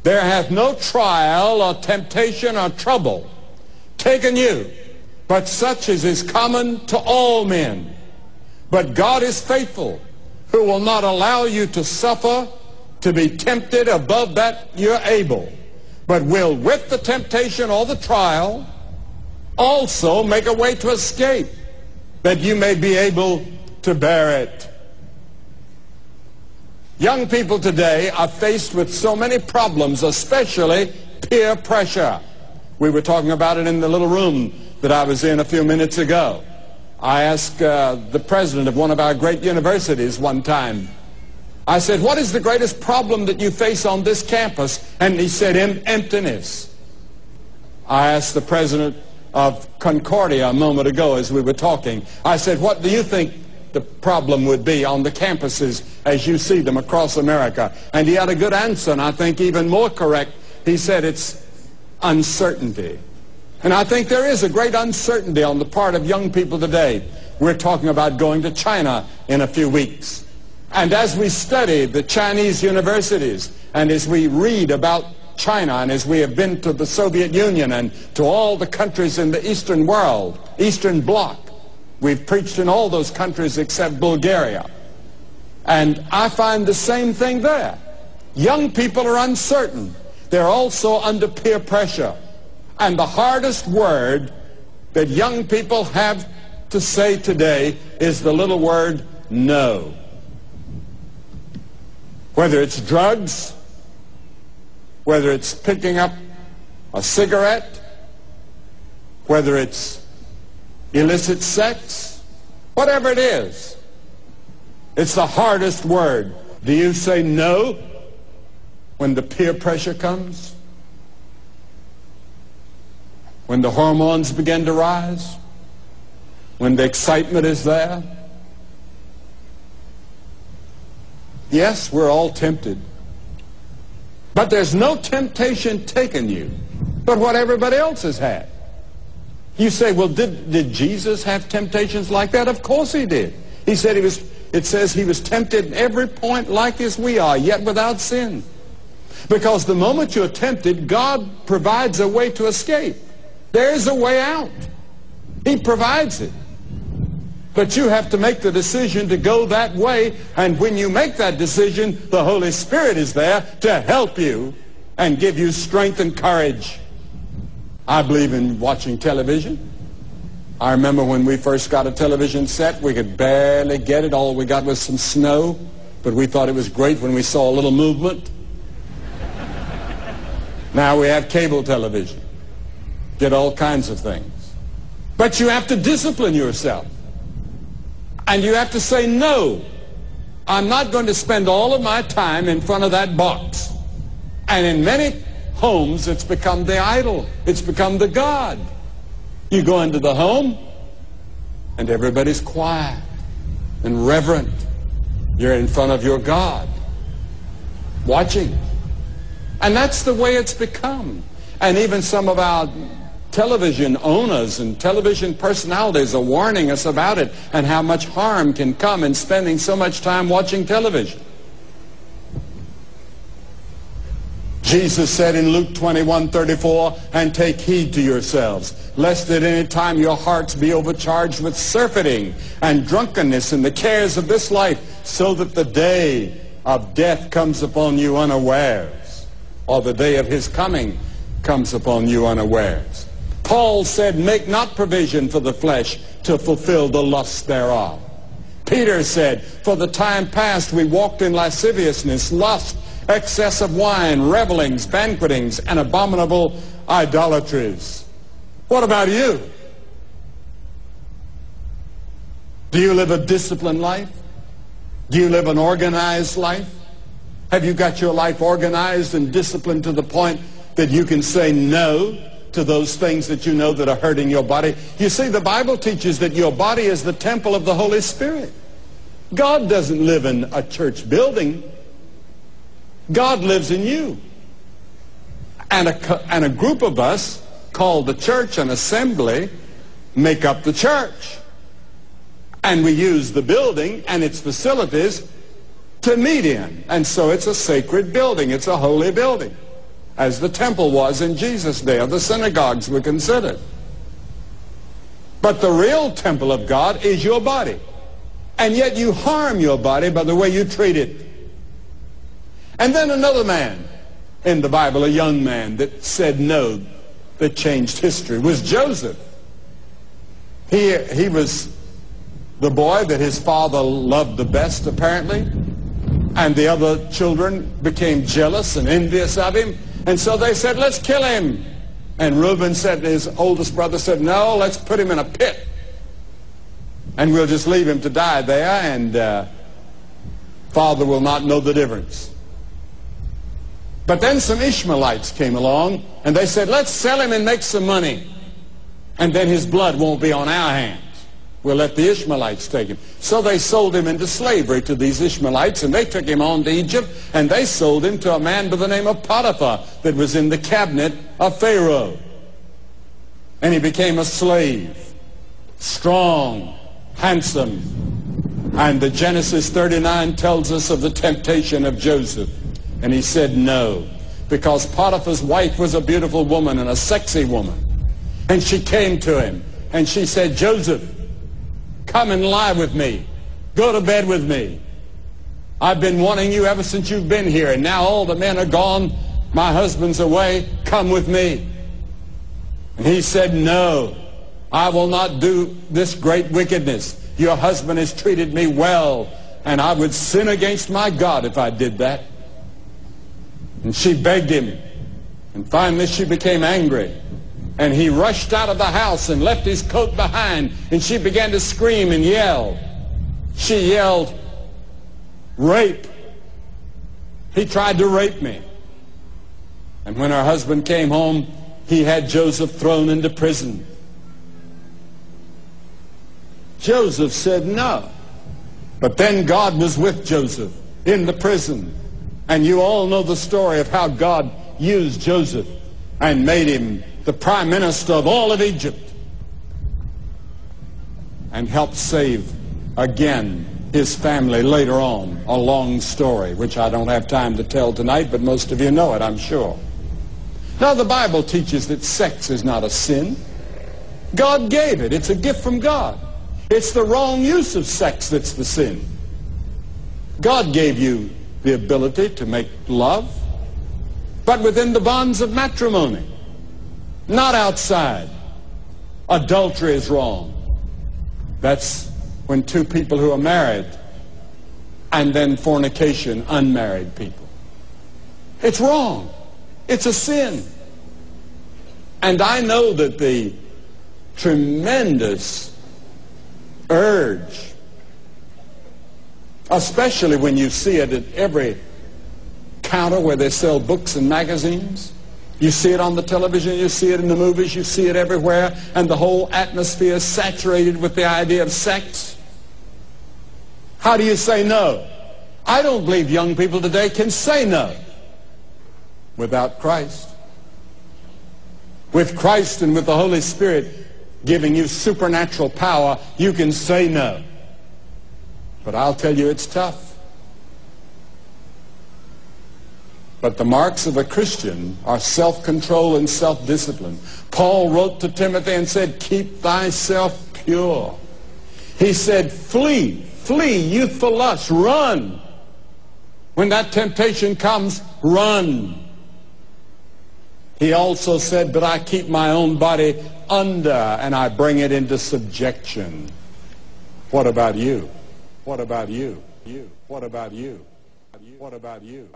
There hath no trial or temptation or trouble taken you, but such as is common to all men. But God is faithful, who will not allow you to suffer to be tempted above that you're able, but will with the temptation or the trial also make a way to escape, that you may be able to bear it. Young people today are faced with so many problems, especially peer pressure. We were talking about it in the little room that I was in a few minutes ago. I asked the president of one of our great universities one time, I said, what is the greatest problem that you face on this campus? And he said, emptiness. I asked the president of Concordia a moment ago as we were talking, I said, what do you think the problem would be on the campuses as you see them across America? And he had a good answer, and I think even more correct. He said it's uncertainty. And I think there is a great uncertainty on the part of young people today. We're talking about going to China in a few weeks. And as we study the Chinese universities, and as we read about China, and as we have been to the Soviet Union and to all the countries in the Eastern world, Eastern Bloc, we've preached in all those countries except Bulgaria. And I find the same thing there. Young people are uncertain. They're also under peer pressure. And the hardest word that young people have to say today is the little word no. Whether it's drugs, whether it's picking up a cigarette, whether it's illicit sex, whatever it is, it's the hardest word. Do you say no when the peer pressure comes? When the hormones begin to rise? When the excitement is there? Yes, we're all tempted. But there's no temptation taken you but what everybody else has had. You say, well, did Jesus have temptations like that? Of course he did. He said it says he was tempted in every point like as we are, yet without sin. Because the moment you're tempted, God provides a way to escape. There's a way out. He provides it. But you have to make the decision to go that way, and when you make that decision, the Holy Spirit is there to help you and give you strength and courage. I believe in watching television. I remember when we first got a television set, we could barely get it. All we got was some snow, but we thought it was great when we saw a little movement. Now we have cable television. Get all kinds of things. But you have to discipline yourself. And you have to say, no, I'm not going to spend all of my time in front of that box. And in many homes, it's become the idol. It's become the God. You go into the home, and everybody's quiet and reverent. You're in front of your God, watching. And that's the way it's become. And even some of our television owners and television personalities are warning us about it and how much harm can come in spending so much time watching television. Jesus said in Luke 21:34, and take heed to yourselves, lest at any time your hearts be overcharged with surfeiting and drunkenness and the cares of this life, so that the day of death comes upon you unawares, or the day of his coming comes upon you unawares. Paul said, make not provision for the flesh to fulfill the lusts thereof. Peter said, for the time past we walked in lasciviousness, lust, excess of wine, revelings, banquetings, and abominable idolatries. What about you? Do you live a disciplined life? Do you live an organized life? Have you got your life organized and disciplined to the point that you can say no to those things that you know that are hurting your body? You see, the Bible teaches that your body is the temple of the Holy Spirit. God doesn't live in a church building. God lives in you. And a group of us called the church, an assembly, make up the church. And we use the building and its facilities to meet in. And so it's a sacred building. It's a holy building. as the temple was in Jesus' day, or the synagogues were considered. But the real temple of God is your body. And yet you harm your body by the way you treat it. And then another man in the Bible, a young man that said no, that changed history, was Joseph. He was the boy that his father loved the best, apparently. And the other children became jealous and envious of him. And so they said, let's kill him. And Reuben said, his oldest brother said, no, let's put him in a pit. And we'll just leave him to die there, and Father will not know the difference. But then some Ishmaelites came along, and they said, let's sell him and make some money. And then his blood won't be on our hands. We'll let the Ishmaelites take him. So they sold him into slavery to these Ishmaelites, and they took him on to Egypt, and they sold him to a man by the name of Potiphar that was in the cabinet of Pharaoh. And he became a slave, strong, handsome. And the Genesis 39 tells us of the temptation of Joseph. And he said no, because Potiphar's wife was a beautiful woman and a sexy woman. And she came to him, and she said, Joseph, come and lie with me. Go to bed with me. I've been wanting you ever since you've been here, and now all the men are gone. My husband's away. Come with me. And he said, no, I will not do this great wickedness. Your husband has treated me well, and I would sin against my God if I did that. And she begged him, and finally she became angry. And he rushed out of the house and left his coat behind, and she began to scream and yell. She yelled, rape. He tried to rape me. And when her husband came home, he had Joseph thrown into prison. Joseph said no. But then God was with Joseph in the prison. And you all know the story of how God used Joseph and made him the prime minister of all of Egypt, and helped save again his family later on. A long story which I don't have time to tell tonight, but most of you know it, I'm sure. Now the Bible teaches that sex is not a sin. God gave it. It's a gift from God. It's the wrong use of sex that's the sin. God gave you the ability to make love, but within the bonds of matrimony, not outside. Adultery is wrong. That's when two people who are married, and then fornication, unmarried people. It's wrong. It's a sin. And I know that the tremendous urge, especially when you see it at every counter where they sell books and magazines. You see it on the television, you see it in the movies, you see it everywhere, and the whole atmosphere is saturated with the idea of sex. How do you say no? I don't believe young people today can say no without Christ. With Christ and with the Holy Spirit giving you supernatural power, you can say no. But I'll tell you, it's tough. But the marks of a Christian are self-control and self-discipline. Paul wrote to Timothy and said, keep thyself pure. He said, flee youthful lust, run. When that temptation comes, run. He also said, but I keep my own body under, and I bring it into subjection. What about you? What about you? What about you? What about you?